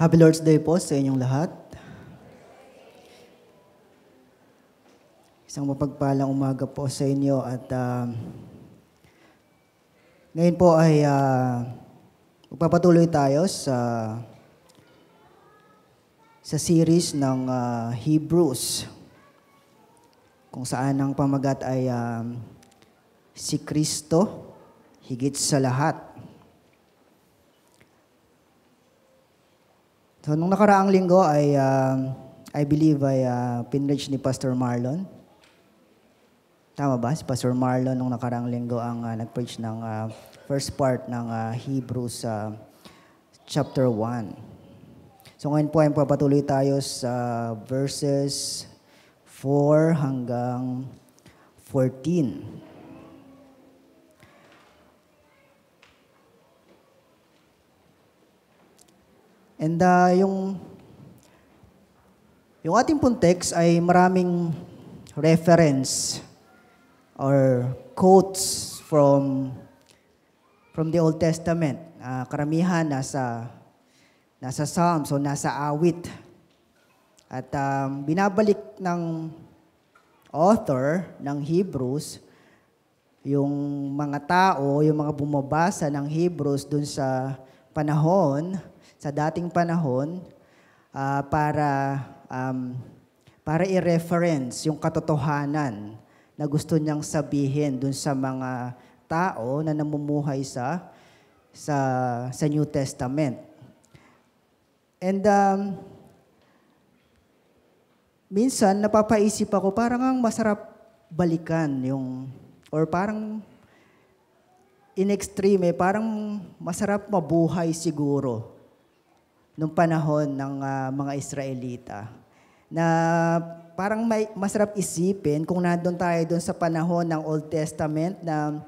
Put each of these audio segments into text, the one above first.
Happy Lord's Day po sa inyong lahat. Isang mapagpalang umaga po sa inyo at ngayon po ay magpapatuloy tayo sa series ng Hebrews kung saan ang pamagat ay si Kristo higit sa lahat. So, nung nakaraang linggo ay, I believe ay pinreach ni Pastor Marlon. Tama ba? Si Pastor Marlon nung nakaraang linggo ang nag-preach ng first part ng Hebrews chapter 1. So, ngayon po ay papatuloy tayo sa verses 4 hanggang 14. And yung ating pong text ay maraming reference or quotes from the Old Testament. Karamihan nasa Psalms o nasa awit. At binabalik ng author ng Hebrews yung mga tao, yung mga bumabasa ng Hebrews dun sa dating panahon, para i-reference yung katotohanan na gusto niyang sabihin dun sa mga tao na namumuhay sa New Testament. And minsan napapaisip ako, parang ang masarap balikan or parang in extreme, parang masarap mabuhay siguro nung panahon ng mga Israelita. Na parang masarap isipin kung nandun tayo dun sa panahon ng Old Testament na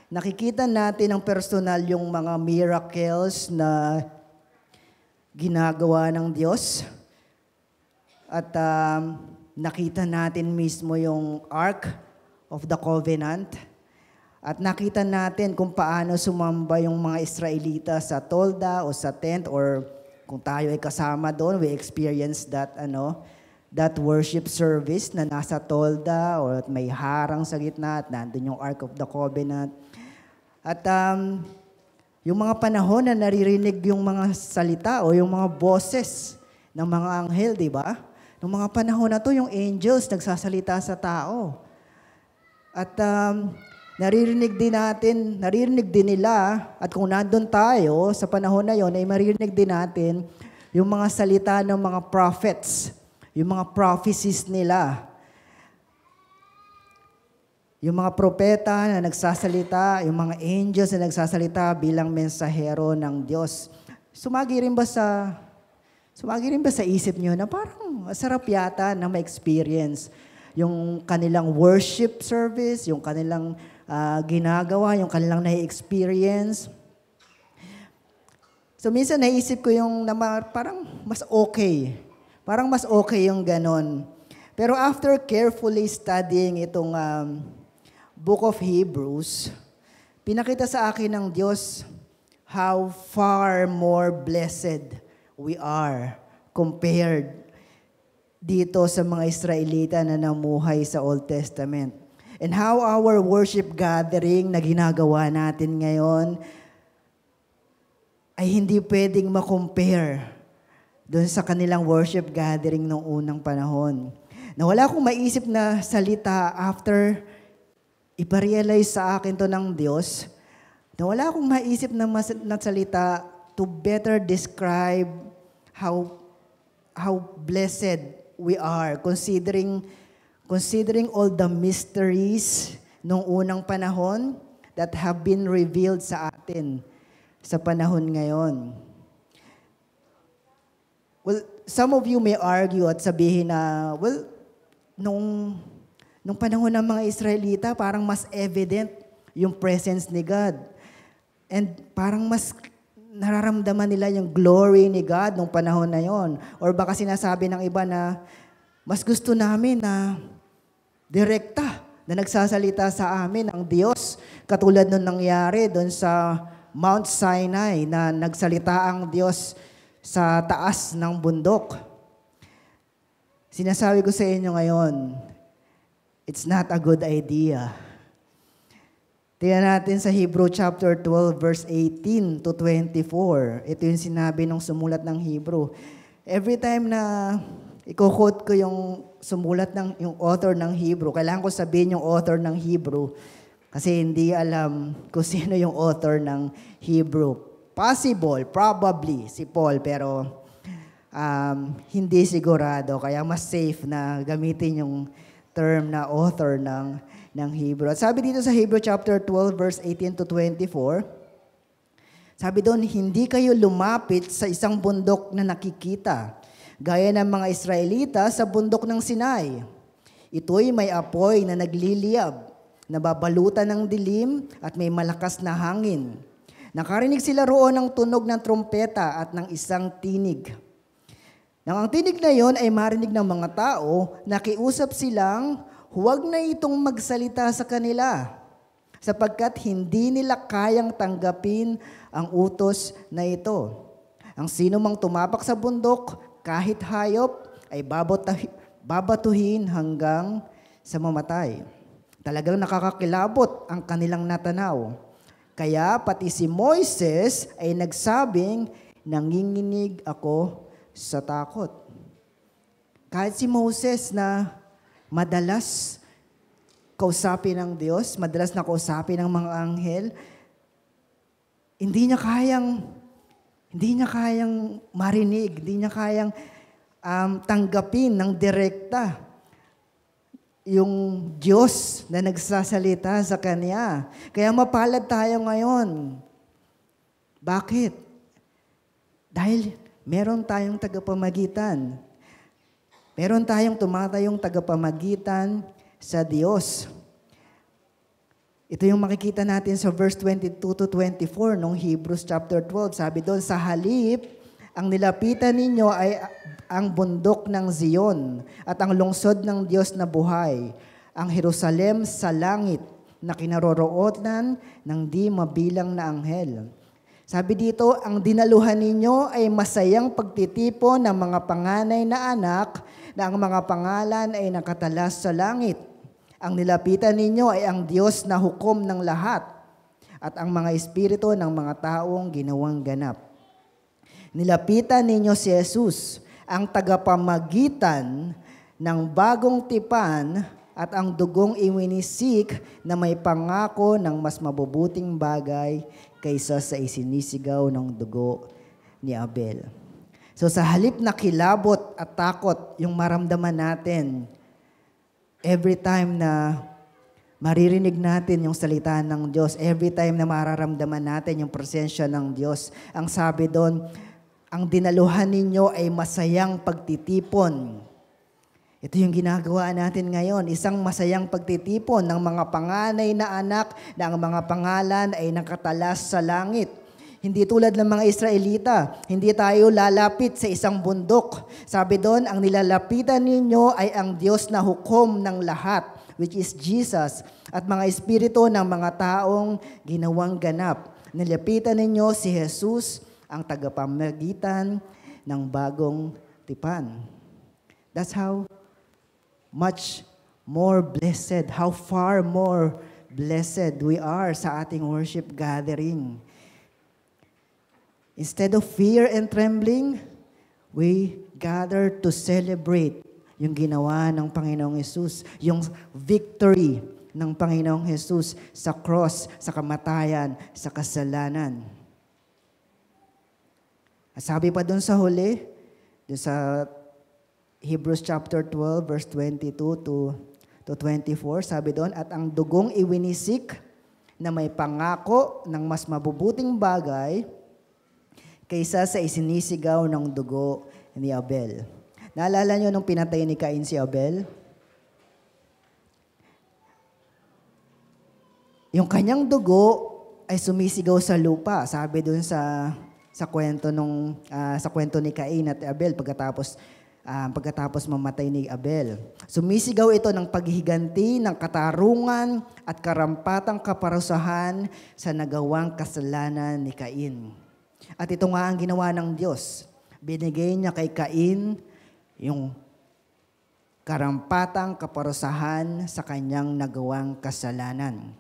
nakikita natin ng personal yung mga miracles na ginagawa ng Diyos. At nakita natin mismo yung Ark of the Covenant. At nakita natin kung paano sumamba yung mga Israelita sa tolda o sa tent, or kung tayo ay kasama doon, we experience that worship service na nasa tolda or may harang sa gitna at nandun yung Ark of the Covenant. At yung mga panahon na naririnig yung mga salita o yung mga boses ng mga anghel, di ba? Nung mga panahon na to, yung angels nagsasalita sa tao. At naririnig din nila, at kung nandun tayo sa panahon na yon, ay maririnig din natin yung mga salita ng mga prophets, yung mga prophecies nila. Yung mga propeta na nagsasalita, yung mga angels na nagsasalita bilang mensahero ng Diyos. Sumagi rin ba sa isip niyo na parang sarap yata na ma-experience yung kanilang worship service, yung kanilang ginagawa, yung kanilang na-experience. So minsan naisip ko yung parang mas okay. Parang mas okay yung ganon. Pero after carefully studying itong Book of Hebrews, pinakita sa akin ng Diyos how far more blessed we are compared dito sa mga Israelita na namuhay sa Old Testament. And how our worship gathering na ginagawa natin ngayon ay hindi pwedeng ma-compare doon sa kanilang worship gathering noong unang panahon. Na wala akong maisip na salita after iparealize sa akin to ng Diyos, na wala akong maisip na salita to better describe how blessed we are, considering all the mysteries nung unang panahon that have been revealed sa atin sa panahon ngayon. Well, some of you may argue at sabihin na, well, nung panahon ng mga Israelita, parang mas evident yung presence ni God. And parang mas nararamdaman nila yung glory ni God nung panahon na yon. Or baka sinasabi ng iba na, mas gusto namin na direkta na nagsasalita sa amin ang Diyos. Katulad nung nangyari doon sa Mount Sinai na nagsalita ang Diyos sa taas ng bundok. Sinasabi ko sa inyo ngayon, it's not a good idea. Tingnan natin sa Hebrew chapter 12 verse 18 to 24. Ito yung sinabi ng sumulat ng Hebrew. Every time na i-quote ko yung sumulat ng yung author ng Hebrew, kailangan ko sabihin yung author ng Hebrew kasi hindi alam kung sino yung author ng Hebrew. Possible, probably si Paul, pero hindi sigurado. Kaya mas safe na gamitin yung term na author ng Hebrew. At sabi dito sa Hebrew chapter 12 verse 18 to 24, sabi doon, hindi kayo lumapit sa isang bundok na nakikita, gaya ng mga Israelita sa bundok ng Sinai. Ito'y may apoy na nagliliyab, nababalutan ng dilim at may malakas na hangin. Nakarinig sila roon ng tunog ng trompeta at ng isang tinig. Nang ang tinig na yon ay marinig ng mga tao, nakiusap silang, huwag na itong magsalita sa kanila, sapagkat hindi nila kayang tanggapin ang utos na ito. Ang sino mang tumapak sa bundok, kahit hayop, ay babatuhin hanggang sa mamatay. Talagang nakakakilabot ang kanilang natanaw. Kaya pati si Moises ay nagsabing, nanginginig ako sa takot. Kahit si Moses na madalas kausapin ng Diyos, madalas na kausapin ng mga anghel, hindi niya kayang marinig, hindi niya kayang tanggapin ng direkta yung Diyos na nagsasalita sa kanya. Kaya mapalad tayo ngayon. Bakit? Dahil meron tayong tagapamagitan. Meron tayong tumatayong tagapamagitan sa Diyos. Ito yung makikita natin sa verse 22 to 24 ng Hebrews chapter 12. Sabi doon, sa halip, ang nilapitan ninyo ay ang bundok ng Zion at ang lungsod ng Diyos na buhay, ang Jerusalem sa langit na kinaroroonan ng di mabilang na anghel. Sabi dito, ang dinaluhan ninyo ay masayang pagtitipon ng mga panganay na anak na ang mga pangalan ay nakatalas sa langit. Ang nilapitan ninyo ay ang Diyos na hukom ng lahat at ang mga espiritu ng mga taong ginawang ganap. Nilapitan ninyo si Jesus, ang tagapamagitan ng bagong tipan at ang dugong iwinisik na may pangako ng mas mabubuting bagay kaysa sa isinisigaw ng dugo ni Abel. So sa halip na kilabot at takot yung maramdaman natin, every time na maririnig natin yung salita ng Diyos, every time na mararamdaman natin yung presensya ng Diyos, ang sabi doon, ang dinaluhan ninyo ay masayang pagtitipon. Ito yung ginagawa natin ngayon, isang masayang pagtitipon ng mga panganay na anak na ang mga pangalan ay nakatalas sa langit. Hindi tulad ng mga Israelita, hindi tayo lalapit sa isang bundok. Sabi doon, ang nilalapitan ninyo ay ang Diyos na hukom ng lahat, which is Jesus, at mga espiritu ng mga taong ginawang ganap. Nilapitan ninyo si Jesus, ang tagapamagitan ng bagong tipan. That's how much more blessed, how far more blessed we are sa ating worship gathering. Instead of fear and trembling, we gather to celebrate yung ginawa ng Panginoong Hesus, yung victory ng Panginoong Hesus sa cross, sa kamatayan, sa kasalanan. At sabi pa dun sa huli, dun sa Hebrews chapter 12, verse 22 to 24, sabi doon, at ang dugong iwinisik na may pangako ng mas mabubuting bagay kaysa sa isinisigaw ng dugo ni Abel. Naalala nyo nung pinatay ni Cain si Abel? Yung kanyang dugo ay sumisigaw sa lupa. Sabi doon sa kwento sa kwento ni Cain at Abel, pagkatapos pagkatapos mamatay ni Abel. Sumisigaw ito ng paghihiganti ng katarungan at karampatang kaparusahan sa nagawang kasalanan ni Cain. At ito nga ang ginawa ng Diyos. Binigay niya kay Cain yung karampatang kaparusahan sa kanyang nagawang kasalanan.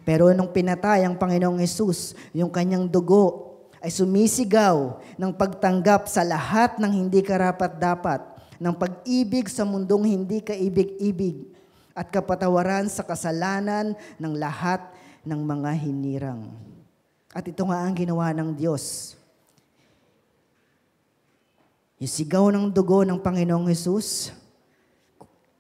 Pero nung pinatay ang Panginoong Hesus, yung kanyang dugo ay sumisigaw ng pagtanggap sa lahat ng hindi karapat-dapat, ng pag-ibig sa mundong hindi kaibig-ibig, at kapatawaran sa kasalanan ng lahat ng mga hinirang. At ito nga ang ginawa ng Diyos. Yung sigaw ng dugo ng Panginoong Hesus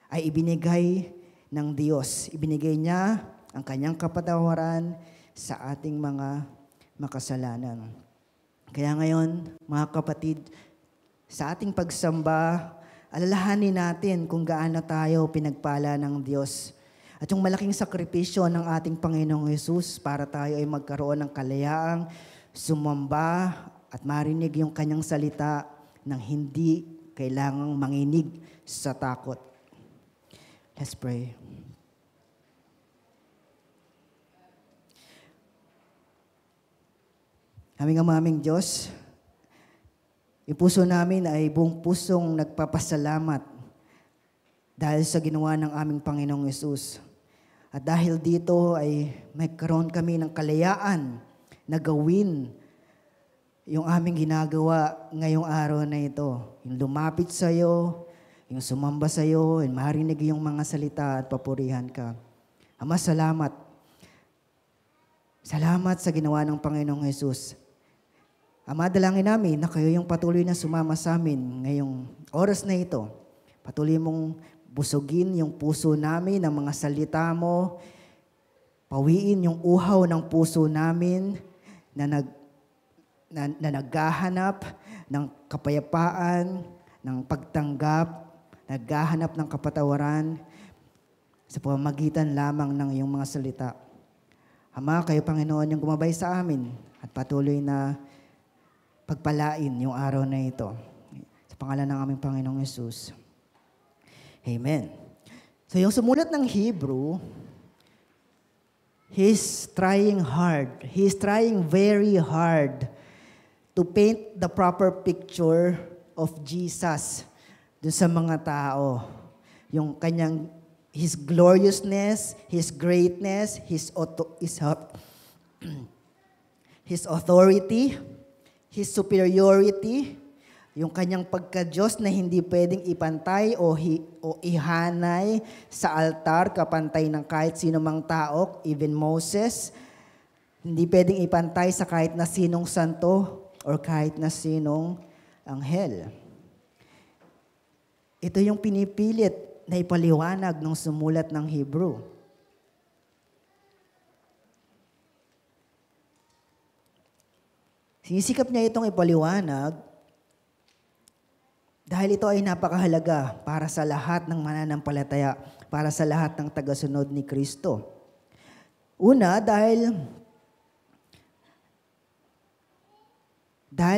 ay ibinigay ng Diyos. Ibinigay niya ang kanyang kapatawaran sa ating mga makasalanan. Kaya ngayon, mga kapatid, sa ating pagsamba, alalahanin natin kung gaano tayo pinagpala ng Diyos. At yung malaking sakripisyo ng ating Panginoong Hesus para tayo ay magkaroon ng kalayaang sumamba at marinig yung kanyang salita nang hindi kailangang manginig sa takot. Let's pray. Aming Diyos, yung puso namin ay buong pusong nagpapasalamat dahil sa ginawa ng aming Panginoong Hesus. At dahil dito ay magkaroon kami ng kalayaan na gawin yung aming ginagawa ngayong araw na ito. Yung lumapit sa iyo, yung sumamba sa iyo, yung marinig yung mga salita at papurihan ka. Ama, salamat. Salamat sa ginawa ng Panginoong Hesus. Ama, dalangin namin na kayo yung patuloy na sumama sa amin ngayong oras na ito. Patuloy mong busugin yung puso namin ng mga salita mo. Pawiin yung uhaw ng puso namin na naghahanap ng kapayapaan, ng pagtanggap, naghahanap ng kapatawaran sa pamamagitan lamang ng iyong mga salita. Ama, kayo Panginoon yung gumabay sa amin at patuloy na pagpalain yung araw na ito. Sa pangalan ng aming Panginoong Hesus. Amen. So yung sumulat ng Hebrew, he's trying hard. He's trying very hard to paint the proper picture of Jesus dun sa mga tao. Yung kanyang, his gloriousness, his greatness, his authority, his superiority, yung kanyang pagka-Diyos na hindi pwedeng ipantay o ihanay sa altar kapantay ng kahit sino mang tao, even Moses. Hindi pwedeng ipantay sa kahit na sinong santo or kahit na sinong anghel. Ito yung pinipilit na ipaliwanag ng sumulat ng Hebrew. Sinisikap niya itong ipaliwanag dahil ito ay napakahalaga para sa lahat ng mananampalataya, para sa lahat ng tagasunod ni Kristo. Una, dahil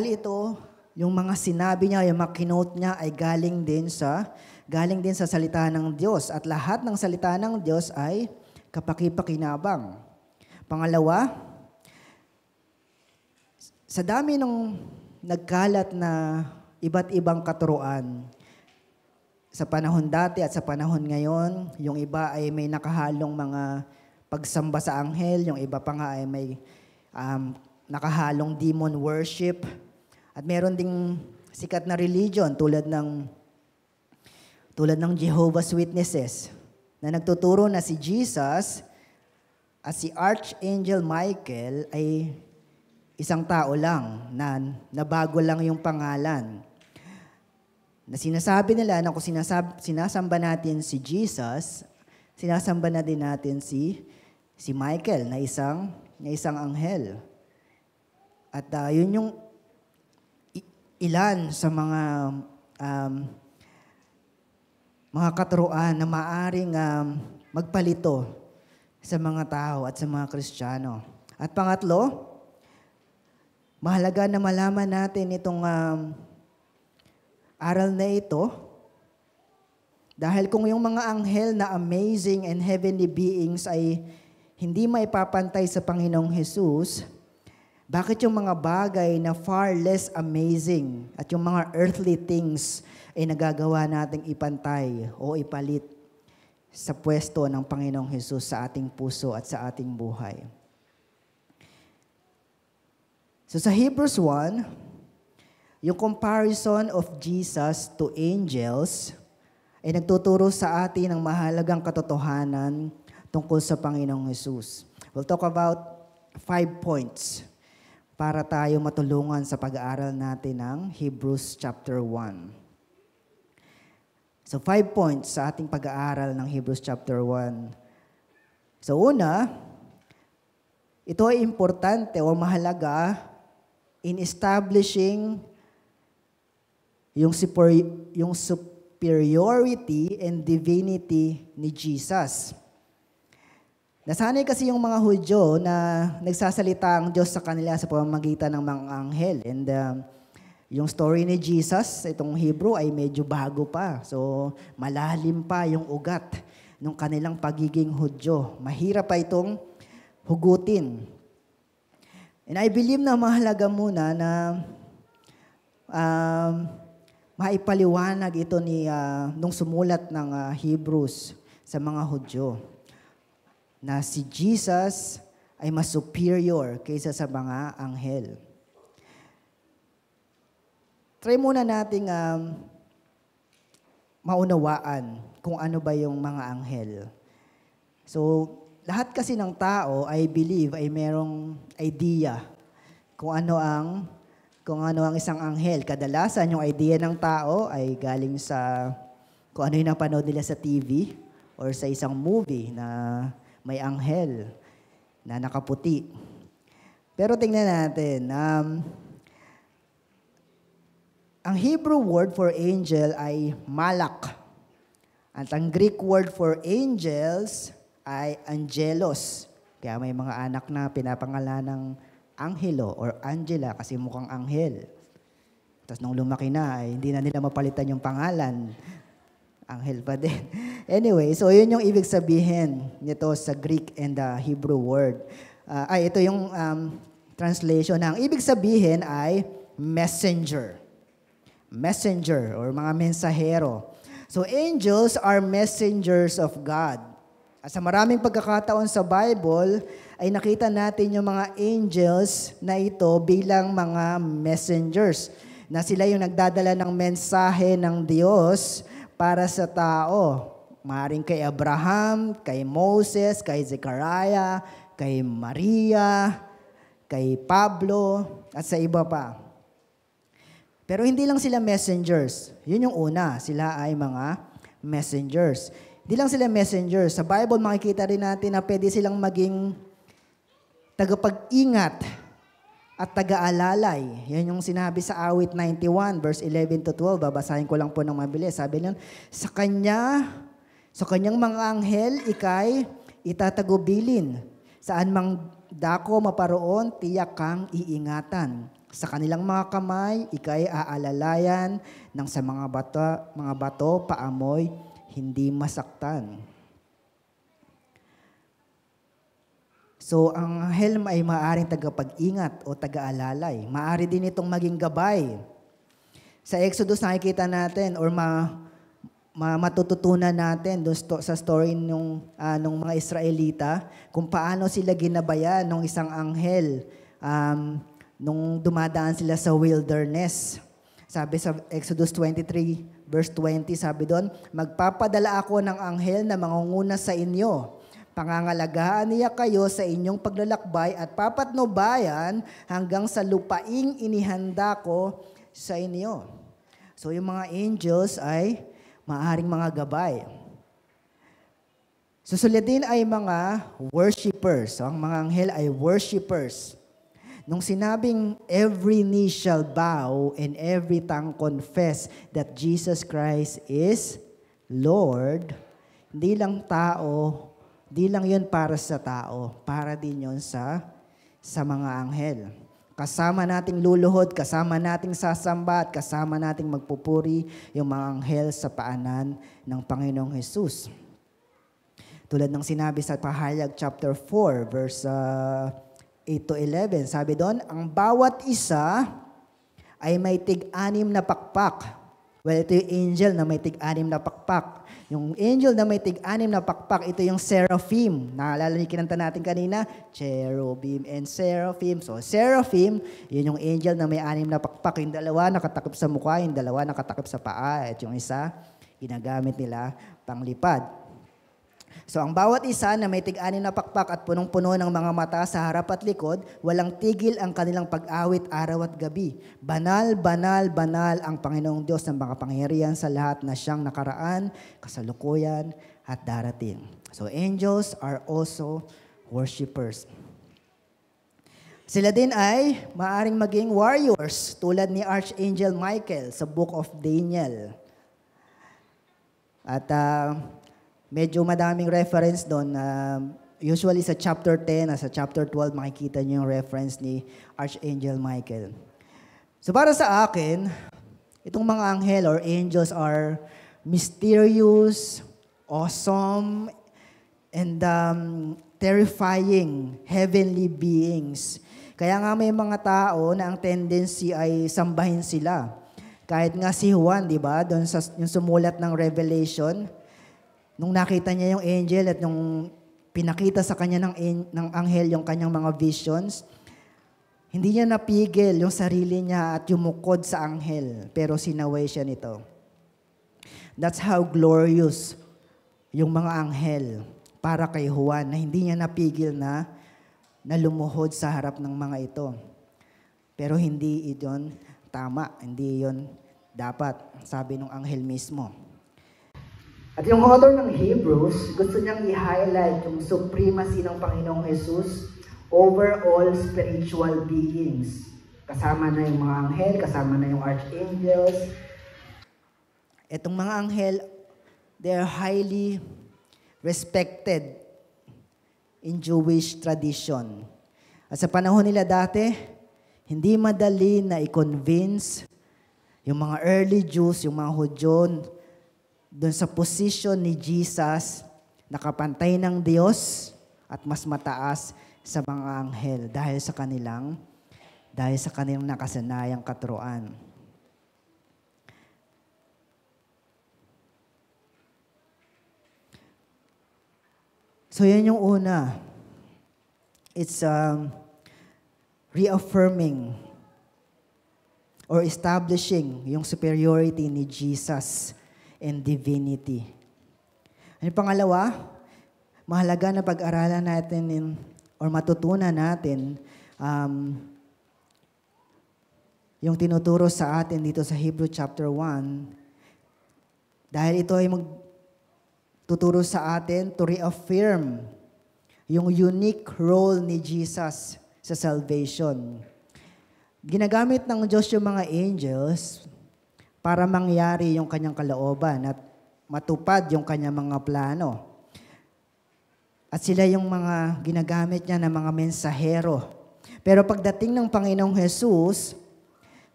ito, yung mga sinabi niya, yung mga kinote niya ay galing din sa salita ng Diyos. At lahat ng salita ng Diyos ay kapaki-pakinabang. Pangalawa, sa dami ng nagkalat na iba't ibang katuruan, sa panahon dati at sa panahon ngayon, yung iba ay may nakahalong mga pagsamba sa anghel, yung iba pa nga ay may nakahalong demon worship, at meron ding sikat na religion tulad ng Jehovah's Witnesses na nagtuturo na si Jesus at si Archangel Michael ay isang tao lang na nabago lang yung pangalan. Na sinasabi nila na kung sinasamba natin si Jesus, sinasamba na din natin si Michael na isang anghel. At yun yung ilan sa mga katuruan na maaring magpalito sa mga tao at sa mga Kristiyano. At pangatlo, mahalaga na malaman natin itong aral na ito, dahil kung yung mga anghel na amazing and heavenly beings ay hindi maipapantay sa Panginoong Jesus, bakit yung mga bagay na far less amazing at yung mga earthly things ay nagagawa nating ipantay o ipalit sa pwesto ng Panginoong Jesus sa ating puso at sa ating buhay? So sa Hebrews 1, yung comparison of Jesus to angels ay nagtuturo sa atin ng mahalagang katotohanan tungkol sa Panginoong Jesus. We'll talk about 5 points para tayo matulungan sa pag-aaral natin ng Hebrews chapter 1. So 5 points sa ating pag-aaral ng Hebrews chapter 1. So una, ito ay importante o mahalaga in establishing yung superiority and divinity ni Jesus. Nasanay kasi yung mga Hudyo na nagsasalita ang Diyos sa kanila sa pamamagitan ng mga anghel. And yung story ni Jesus, itong Hebrew, ay medyo bago pa. So, malalim pa yung ugat ng kanilang pagiging Hudyo. Mahirap pa itong hugutin. And I believe na mahalaga muna na maipaliwanag ito nung sumulat ng Hebrews sa mga Hudyo na si Jesus ay mas superior kaysa sa mga anghel. Try muna nating maunawaan kung ano ba yung mga anghel. So, lahat kasi ng tao, I believe, ay merong idea kung ano ang isang anghel. Kadalasan, yung idea ng tao ay galing sa kung ano yung napanood nila sa TV or sa isang movie na may anghel na nakaputi. Pero tingnan natin, ang Hebrew word for angel ay malak. At ang Greek word for angels ay angelos. Kaya may mga anak na pinapangalan ng Angelo or Angela kasi mukhang anghel. Tapos nung lumaki na, ay hindi na nila mapalitan yung pangalan. Anghel pa din. Anyway, so yun yung ibig sabihin nito sa Greek and the Hebrew word. Ito yung translation. Ang ibig sabihin ay messenger. Messenger or mga mensahero. So angels are messengers of God. At sa maraming pagkakataon sa Bible, ay nakita natin yung mga angels na ito bilang mga messengers. Na sila yung nagdadala ng mensahe ng Diyos para sa tao. Maaaring kay Abraham, kay Moses, kay Zechariah, kay Maria, kay Pablo, at sa iba pa. Pero hindi lang sila messengers. Yun yung una, sila ay mga messengers. Hindi lang sila messengers. Sa Bible, makikita rin natin na pwede silang maging tagapag-ingat at taga-alalay. Yan yung sinabi sa awit 91, verse 11 to 12. Babasahin ko lang po ng mabilis. Sabi niyan, sa kanyang mga anghel, ikay itatagubilin. Saan mang dako maparoon, tiyak kang iingatan. Sa kanilang mga kamay, ikay aalalayan ng sa mga bato paamoy, hindi masaktan. So, ang anghel ay maaaring tagapag-ingat o taga-alalay. Maaari din itong maging gabay. Sa Exodus nakikita natin or matututunan natin sa story nung mga Israelita kung paano sila ginabayan ng isang anghel nung dumadaan sila sa wilderness. Sabi sa Exodus 23 verse 20, sabi doon, magpapadala ako ng anghel na mangunguna sa inyo. Pangangalagaan niya kayo sa inyong paglalakbay at papatnubayan hanggang sa lupaing inihanda ko sa inyo. So yung mga angels ay maaring mga gabay. Susunod din ay mga worshipers. So, ang mga anghel ay worshipers. Nung sinabing every knee shall bow and every tongue confess that Jesus Christ is Lord, hindi lang yun para sa tao, para din yun sa mga anghel. Kasama nating luluhod, kasama nating sasamba, at kasama nating magpupuri yung mga anghel sa paanan ng Panginoong Jesus. Tulad ng sinabi sa Pahayag chapter 4, verse 8 to 11, sabi doon, ang bawat isa ay may tig-anim na pakpak. Well, ito yung angel na may tig-anim na pakpak. Yung angel na may tig-anim na pakpak, ito yung seraphim. Naalala niyo kinanta natin kanina? Cherubim and seraphim. So, seraphim, yun yung angel na may anim na pakpak. Yung dalawa nakatakip sa mukha, yung dalawa nakatakip sa paa, at yung isa, ginagamit nila panglipad. So, ang bawat isa na may tig-anim na pakpak at punong-puno ng mga mata sa harap at likod, walang tigil ang kanilang pag-awit araw at gabi. Banal, banal, banal ang Panginoong Diyos ng mga pangyarihan sa lahat na siyang nakaraan, kasalukuyan, at darating. So, angels are also worshipers. Sila din ay maaring maging warriors tulad ni Archangel Michael sa Book of Daniel. At medyo madaming reference doon. Usually sa chapter 10 at sa chapter 12, makikita niyo yung reference ni Archangel Michael. So para sa akin, itong mga anghel or angels are mysterious, awesome, and terrifying heavenly beings. Kaya nga may mga tao na ang tendency ay sambahin sila. Kahit nga si Juan, di ba, doon sa yung sumulat ng Revelation, nung nakita niya yung angel at nung pinakita sa kanya ng anghel yung kanyang mga visions, hindi niya napigil yung sarili niya at yumukod sa anghel, pero sinaway siya nito. That's how glorious yung mga anghel para kay Juan, na hindi niya napigil na lumuhod sa harap ng mga ito. Pero hindi iyon tama, hindi iyon dapat, sabi ng anghel mismo. At yung author ng Hebrews, gusto niyang i-highlight yung supremacy ng Panginoong Jesus over all spiritual beings. Kasama na yung mga anghel, kasama na yung archangels. Itong mga anghel, they're highly respected in Jewish tradition. At sa panahon nila dati, hindi madali na i-convince yung mga early Jews, yung mga Hudyo, doon sa position ni Jesus, nakapantay ng Diyos at mas mataas sa mga anghel dahil sa kanilang nakasanayang katuruan. So yan yung una. It's reaffirming or establishing yung superiority ni Jesus and divinity. Ano pangalawa? Mahalaga na pag-aralan natin or matutunan natin yung tinuturo sa atin dito sa Hebrew chapter 1. Dahil ito ay magtuturo sa atin to reaffirm yung unique role ni Jesus sa salvation. Ginagamit ng Diyos yung mga angels para mangyari yung kanyang kalooban at matupad yung kanyang mga plano. At sila yung mga ginagamit niya na mga mensahero. Pero pagdating ng Panginoong Jesus,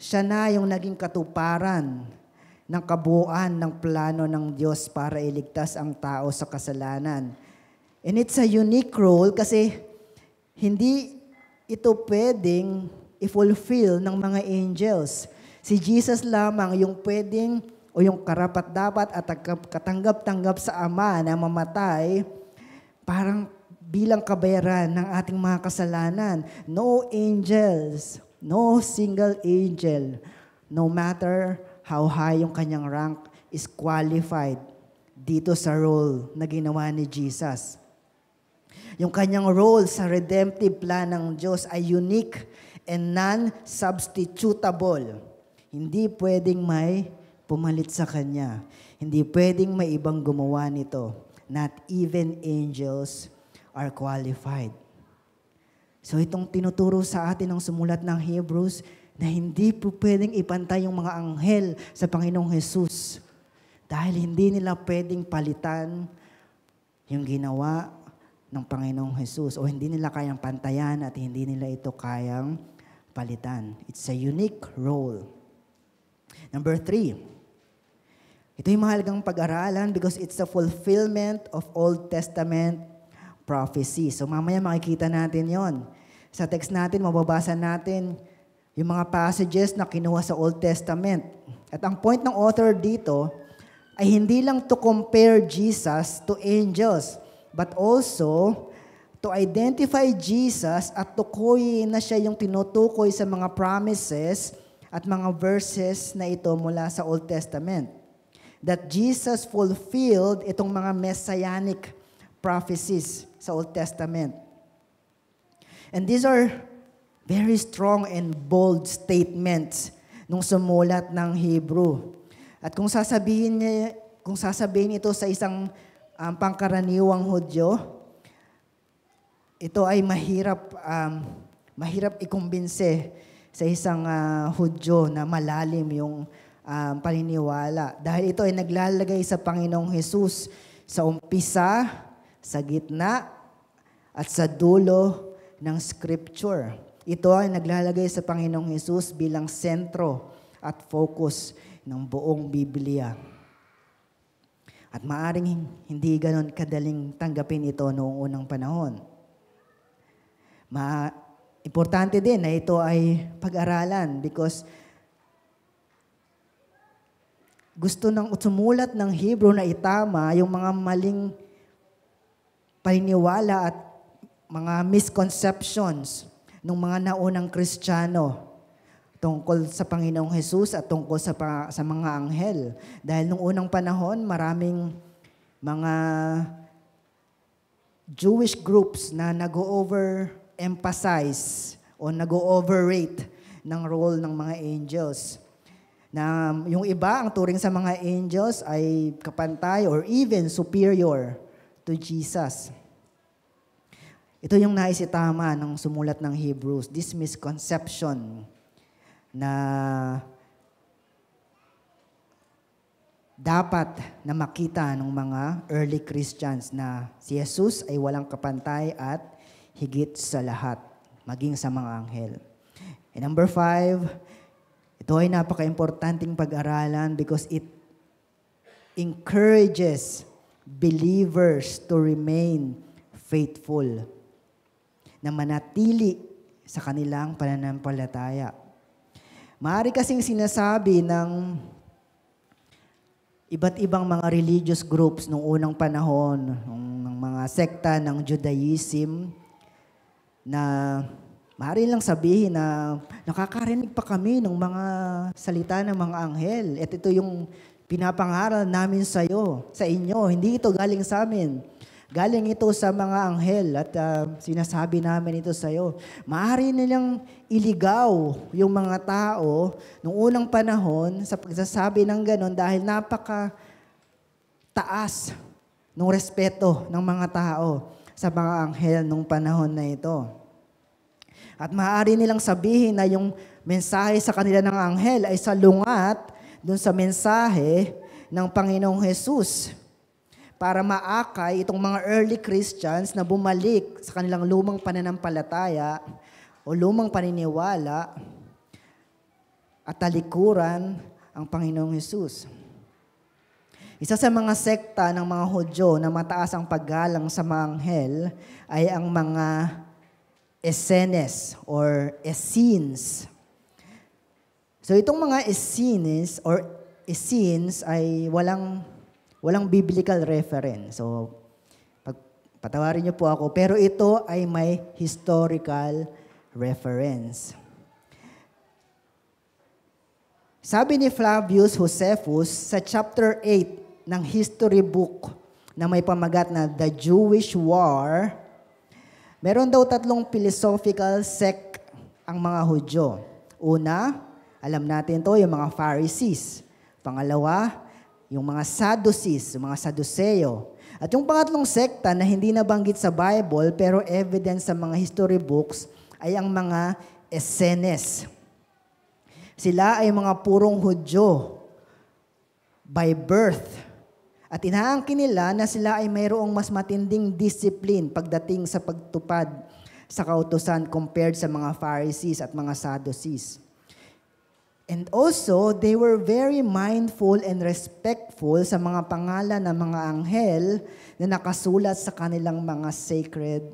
siya na yung naging katuparan ng kabuuan ng plano ng Diyos para iligtas ang tao sa kasalanan. And it's a unique role kasi hindi ito pwedeng i-fulfill ng mga angels. Si Jesus lamang yung pwedeng o yung karapat-dapat at katanggap-tanggap sa Ama na mamatay parang bilang kabayaran ng ating mga kasalanan. No angels, no single angel, no matter how high yung kanyang rank, is qualified dito sa role na ginawa ni Jesus. Yung kanyang role sa redemptive plan ng Diyos ay unique and non-substitutable. Hindi pwedeng may pumalit sa Kanya. Hindi pwedeng may ibang gumawa nito. Not even angels are qualified. So itong tinuturo sa atin ng sumulat ng Hebrews na hindi po pwedeng ipantay yung mga anghel sa Panginoong Jesus. Dahil hindi nila pwedeng palitan yung ginawa ng Panginoong Jesus o hindi nila kayang pantayan at hindi nila ito kayang palitan. It's a unique role. Number 3, ito yung mahalagang pag-aralan because it's a fulfillment of Old Testament prophecy. So mamaya makikita natin yon. Sa text natin, mababasa natin yung mga passages na kinuha sa Old Testament. At ang point ng author dito ay hindi lang to compare Jesus to angels, but also to identify Jesus at tukuyin na siya yung tinutukoy sa mga promises at mga verses na ito mula sa Old Testament. That Jesus fulfilled itong mga messianic prophecies sa Old Testament. And these are very strong and bold statements nung sumulat ng Hebrew. At kung sasabihin ito sa isang pangkaraniwang Hudyo, ito ay mahirap ikumbinse sa isang Hudyo na malalim yung paniniwala. Dahil ito ay naglalagay sa Panginoong Hesus sa umpisa, sa gitna, at sa dulo ng Scripture. Ito ay naglalagay sa Panginoong Hesus bilang sentro at focus ng buong Biblia. At maaring hindi ganon kadaling tanggapin ito noong unang panahon. Importante din na ito ay pag-aralan because gusto ng sumulat ng Hebrew na itama yung mga maling paniniwala at mga misconceptions ng mga naunang Kristiyano tungkol sa Panginoong Hesus at tungkol sa mga anghel. Dahil nung unang panahon, maraming mga Jewish groups na nag-overemphasize o nag-overrate ng role ng mga angels. Na yung iba, ang turing sa mga angels ay kapantay or even superior to Jesus. Ito yung naisitama ng sumulat ng Hebrews, this misconception na dapat na makita ng mga early Christians na si Jesus ay walang kapantay at higit sa lahat, maging sa mga anghel. And number 5, ito ay napaka-importanting pag-aralan because it encourages believers to remain faithful, na manatili sa kanilang pananampalataya. Maaari kasing sinasabi ng iba't ibang mga religious groups noong unang panahon, ng mga sekta ng Judaism, na maaari lang sabihin na nakakarinig pa kami ng mga salita ng mga anghel. At ito yung pinapangaral namin sa inyo. Hindi ito galing sa amin. Galing ito sa mga anghel at sinasabi namin ito sa iyo. Maaari nilang iligaw yung mga tao noong unang panahon sa pagsasabi ng ganon dahil napaka-taas ng respeto ng mga tao sa mga anghel noong panahon na ito. At maaari nilang sabihin na yung mensahe sa kanila ng anghel ay salungat dun sa mensahe ng Panginoong Hesus, para maakay itong mga early Christians na bumalik sa kanilang lumang pananampalataya o lumang paniniwala at talikuran ang Panginoong Hesus. Isa sa mga sekta ng mga Hudyo na mataas ang paggalang sa mga anghel ay ang mga Essenes or Essenes. So itong mga Essenes or Essenes ay walang biblical reference. So, patawarin niyo po ako. Pero ito ay may historical reference. Sabi ni Flavius Josephus sa chapter 8 ng history book na may pamagat na The Jewish War, meron daw 3 philosophical sect ang mga Hudyo. Una, alam natin to, yung mga Pharisees. Pangalawa, yung mga Sadducees, yung mga Sadduseo. At yung pangatlong sekta na hindi nabanggit sa Bible pero evidence sa mga history books ay ang mga Essenes. Sila ay mga purong Hudyo by birth. At inaangkin nila na sila ay mayroong mas matinding discipline pagdating sa pagtupad sa kautusan compared sa mga Pharisees at mga Sadducees. And also, they were very mindful and respectful sa mga pangalan ng mga anghel na nakasulat sa kanilang mga sacred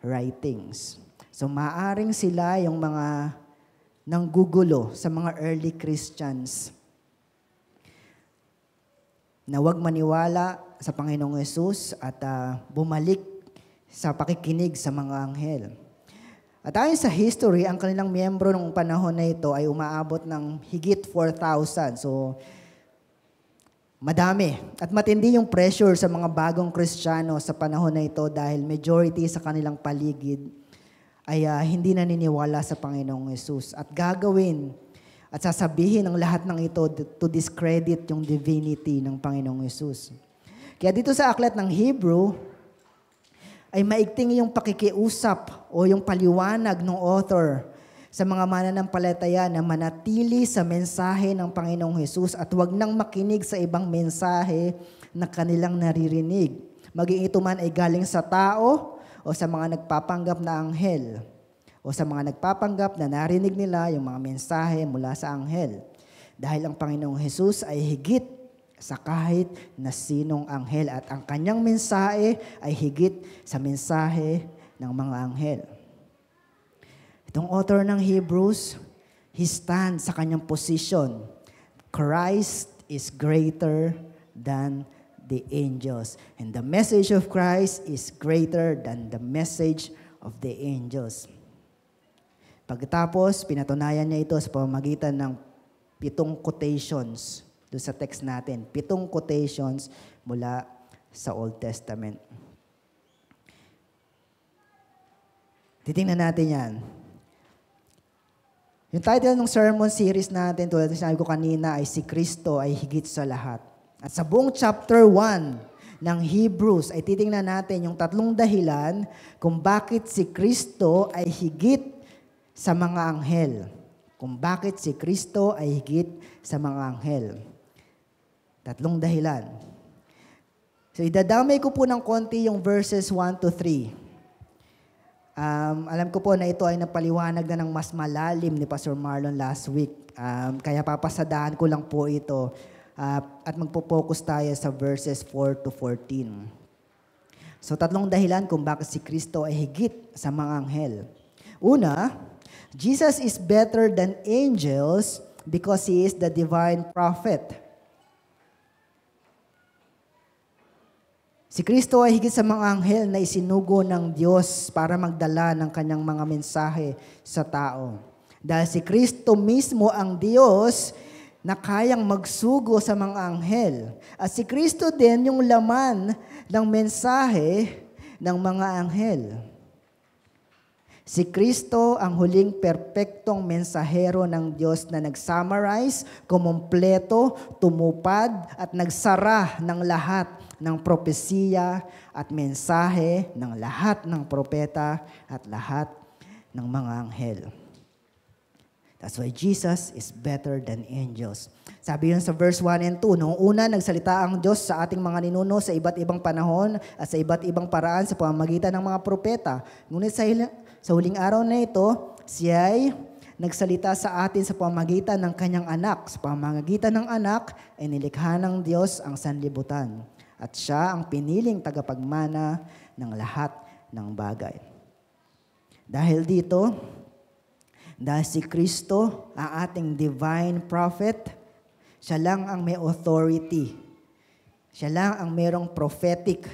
writings. So, maaring sila yung mga nanggugulo sa mga early Christians na huwag maniwala sa Panginoong Hesus at bumalik sa pakikinig sa mga anghel. At ayon sa history, ang kanilang miyembro nung panahon na ito ay umaabot ng higit 4,000. So, madami. At matindi yung pressure sa mga bagong Kristiyano sa panahon na ito dahil majority sa kanilang paligid ay hindi naniniwala sa Panginoong Hesus. At gagawin at sasabihin ang lahat ng ito to discredit yung divinity ng Panginoong Hesus. Kaya dito sa aklat ng Hebrew, ay maigting yung pakikiusap o yung paliwanag ng author sa mga mananampalataya na manatili sa mensahe ng Panginoong Hesus at huwag nang makinig sa ibang mensahe na kanilang naririnig. Maging ito man ay galing sa tao o sa mga nagpapanggap na anghel o sa mga nagpapanggap na narinig nila yung mga mensahe mula sa anghel. Dahil ang Panginoong Hesus ay higit sa kahit na sinong anghel at ang kanyang mensahe ay higit sa mensahe ng mga anghel. Itong author ng Hebrews, he stands sa kanyang position. Christ is greater than the angels. And the message of Christ is greater than the message of the angels. Pagkatapos, pinatunayan niya ito sa pamamagitan ng 7 quotations doon sa text natin. 7 quotations mula sa Old Testament. Titingnan natin yan. Yung title ng sermon series natin, tulad ng sinabi ko kanina, ay Si Kristo ay higit sa lahat. At sa buong chapter 1 ng Hebrews, ay titingnan natin yung 3 dahilan kung bakit si Kristo ay higit sa mga anghel. Kung bakit si Kristo ay higit sa mga anghel. 3 dahilan. So, idadamay ko po ng konti yung verses 1 to 3. Alam ko po na ito ay napaliwanag na ng mas malalim ni Pastor Marlon last week. Kaya papasadahan ko lang po ito at magpo-focus tayo sa verses 4 to 14. So, 3 dahilan kung bakit si Kristo ay higit sa mga anghel. Una, Jesus is better than angels because He is the divine prophet. Si Kristo ay higit sa mga anghel na isinugo ng Diyos para magdala ng kanyang mga mensahe sa tao. Dahil si Kristo mismo ang Diyos na kayang magsugo sa mga anghel. At si Kristo din yung laman ng mensahe ng mga anghel. Si Kristo ang huling perpektong mensahero ng Diyos na nag-summarize, kumumpleto, tumupad at nagsara ng lahat ng propesiya at mensahe ng lahat ng propeta at lahat ng mga anghel. That's why Jesus is better than angels. Sabi yun sa verse 1 and 2, noong una nagsalita ang Diyos sa ating mga ninuno sa iba't ibang panahon at sa iba't ibang paraan sa pamamagitan ng mga propeta. Ngunit sa huling araw na ito, siya ay nagsalita sa atin sa pamamagitan ng kanyang anak. Sa pamamagitan ng anak ay nilikha ng Diyos ang sanlibutan. At siya ang piniling tagapagmana ng lahat ng bagay. Dahil dito, dahil si Kristo, ang ating divine prophet, siya lang ang may authority. Siya lang ang mayroong prophetic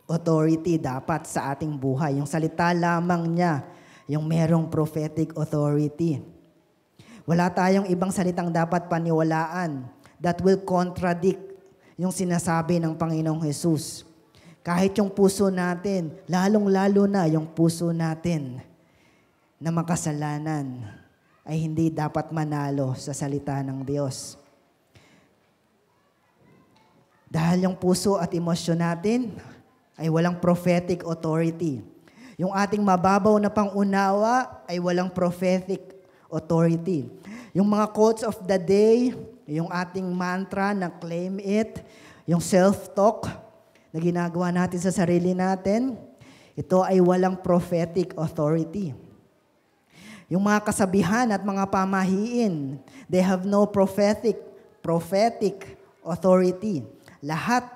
authority dapat sa ating buhay. Yung salita lamang niya, yung mayroong prophetic authority. Wala tayong ibang salitang dapat paniwalaan that will contradict yung sinasabi ng Panginoong Hesus. Kahit yung puso natin, lalong-lalo na yung puso natin na makasalanan ay hindi dapat manalo sa salita ng Diyos. Dahil yung puso at emosyon natin ay walang prophetic authority. Yung ating mababaw na pangunawa ay walang prophetic authority. Yung mga quotes of the day, yung ating mantra na claim it, yung self-talk na ginagawa natin sa sarili natin, Ito ay walang prophetic authority. Yung mga kasabihan at mga pamahiin, they have no prophetic authority. Lahat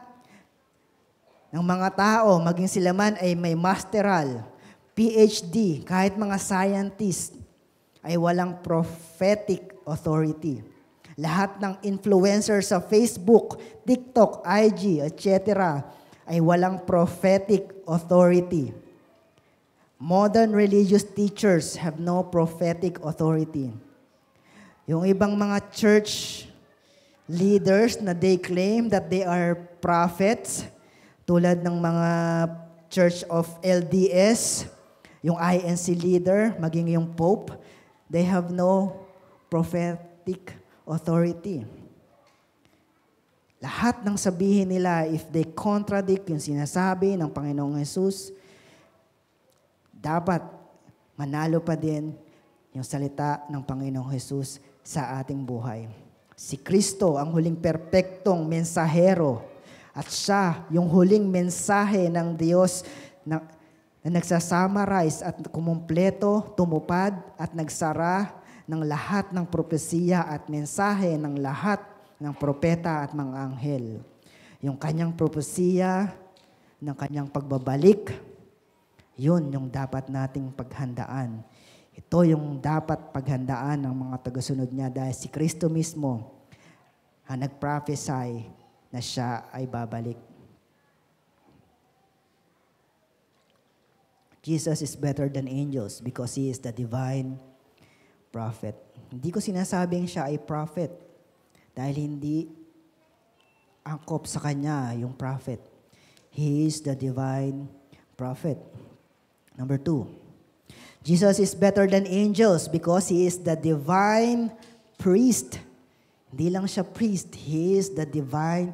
ng mga tao, maging sila man ay may masteral, PhD, kahit mga scientist, ay walang prophetic authority. Lahat ng influencers sa Facebook, TikTok, IG, etc. ay walang prophetic authority. Modern religious teachers have no prophetic authority. Yung ibang mga church leaders na they claim that they are prophets, tulad ng mga Church of LDS, yung INC leader, maging yung Pope, they have no prophetic authority. Lahat ng sabihin nila, if they contradict yung sinasabi ng Panginoong Jesus, dapat manalo pa din yung salita ng Panginoong Jesus sa ating buhay. Si Kristo ang huling perpektong mensahero at siya yung huling mensahe ng Diyos na nagsasummarize at kumumpleto, tumupad at nagsara ng lahat ng propesiya at mensahe ng lahat ng propeta at mga anghel. Yung kanyang propesiya ng kanyang pagbabalik, yun yung dapat nating paghandaan. Ito yung dapat paghandaan ng mga tagasunod niya dahil si Kristo mismo ang nag-prophesy na siya ay babalik. Jesus is better than angels because He is the divine prophet. Hindi ko sinasabing siya ay prophet dahil hindi angkop sa Kanya yung prophet. He is the divine prophet. Number 2, Jesus is better than angels because He is the divine priest. Hindi lang siya priest, He is the divine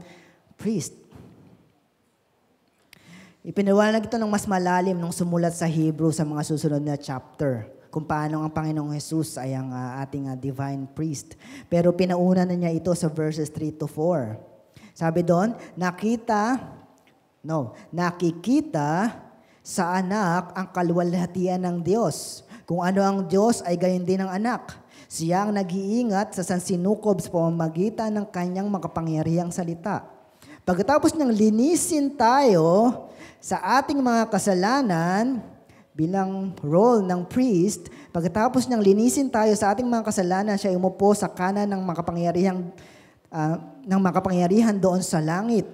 priest. Ipinaliwanag ito ng mas malalim nung sumulat sa Hebrew sa mga susunod na chapter, kung paano ang Panginoong Jesus ay ang ating divine priest. Pero pinauna na niya ito sa verses 3 to 4. Sabi doon, nakikita sa anak ang kaluwalhatian ng Diyos. Kung ano ang Diyos ay gayon din ang anak. Siya ang nag-iingat sa sansinukob sa pamamagitan ng kanyang makapangyarihang salita. Pagkatapos niyang linisin tayo sa ating mga kasalanan bilang role ng priest, pagkatapos niyang linisin tayo sa ating mga kasalanan, siya umupo sa kanan ng makapangyarihan doon sa langit.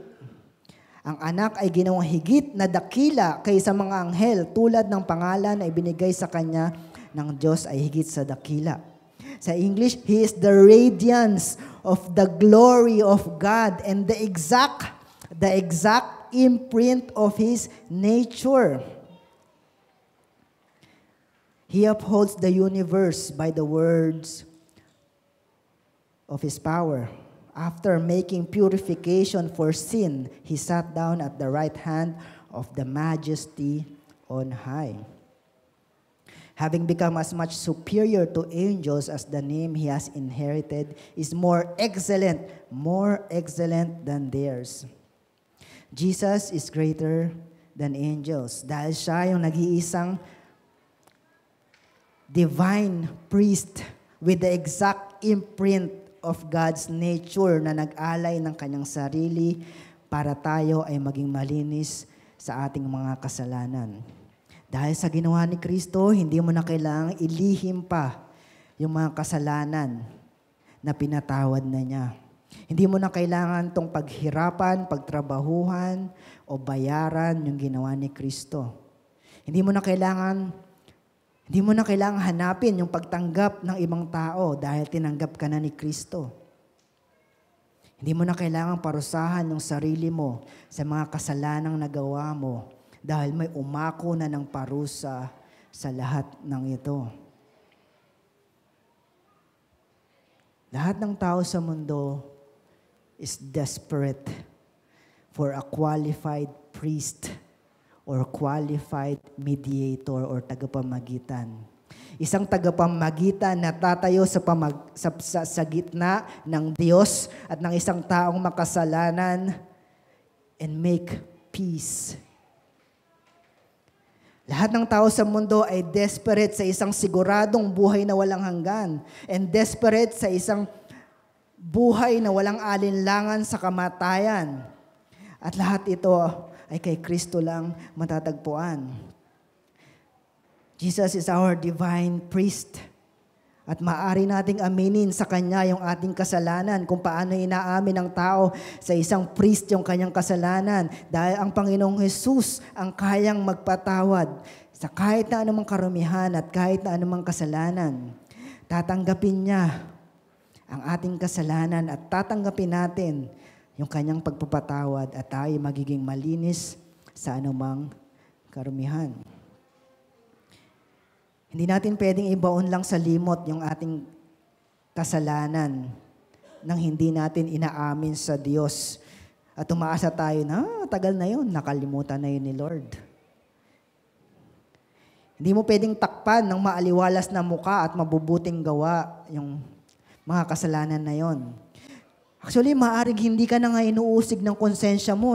Ang anak ay ginawang higit na dakila kaysa mga anghel tulad ng pangalan na ibinigay sa kanya ng Diyos ay higit sa dakila. Sa English, He is the radiance of the glory of God and the exact imprint of His nature. He upholds the universe by the words of His power. After making purification for sin, He sat down at the right hand of the Majesty on high. Having become as much superior to angels as the name He has inherited is more excellent than theirs. Jesus is greater than angels dahil siya yung nag-iisang divine priest with the exact imprint of God's nature na nag-alay ng kanyang sarili para tayo ay maging malinis sa ating mga kasalanan. Dahil sa ginawa ni Kristo, hindi mo na kailangang ilihim pa yung mga kasalanan na pinatawad na niya. Hindi mo na kailangan tong paghirapan, pagtrabahuhan, o bayaran yung ginawa ni Kristo. Hindi mo na kailangan hanapin yung pagtanggap ng ibang tao dahil tinanggap ka na ni Kristo. Hindi mo na kailangan parusahan yung sarili mo sa mga kasalanang nagawa mo dahil may umako na ng parusa sa lahat ng ito. Lahat ng tao sa mundo is desperate for a qualified priest or qualified mediator or tagapamagitan. Isang tagapamagitan na tatayo sa gitna ng Diyos at ng isang taong makasalanan and make peace. Lahat ng tao sa mundo ay desperate sa isang siguradong buhay na walang hanggan and desperate sa isang buhay na walang alinlangan sa kamatayan. At lahat ito ay kay Kristo lang matatagpuan. Jesus is our divine priest. At maaari nating aminin sa Kanya yung ating kasalanan, kung paano inaamin ng tao sa isang priest yung kanyang kasalanan. Dahil ang Panginoong Jesus ang kayang magpatawad sa kahit na anumang karumihan at kahit na anumang kasalanan. Tatanggapin niya ang ating kasalanan at tatanggapin natin yung kanyang pagpapatawad at tayo magiging malinis sa anumang karumihan. Hindi natin pwedeng ibaon lang sa limot yung ating kasalanan nang hindi natin inaamin sa Diyos. At umaasa tayo na, tagal na yun, nakalimutan na yun ni Lord. Hindi mo pwedeng takpan ng maaliwalas na muka at mabubuting gawa yung mga kasalanan na yon. Actually, maaaring hindi ka na nga inuusig ng konsensya mo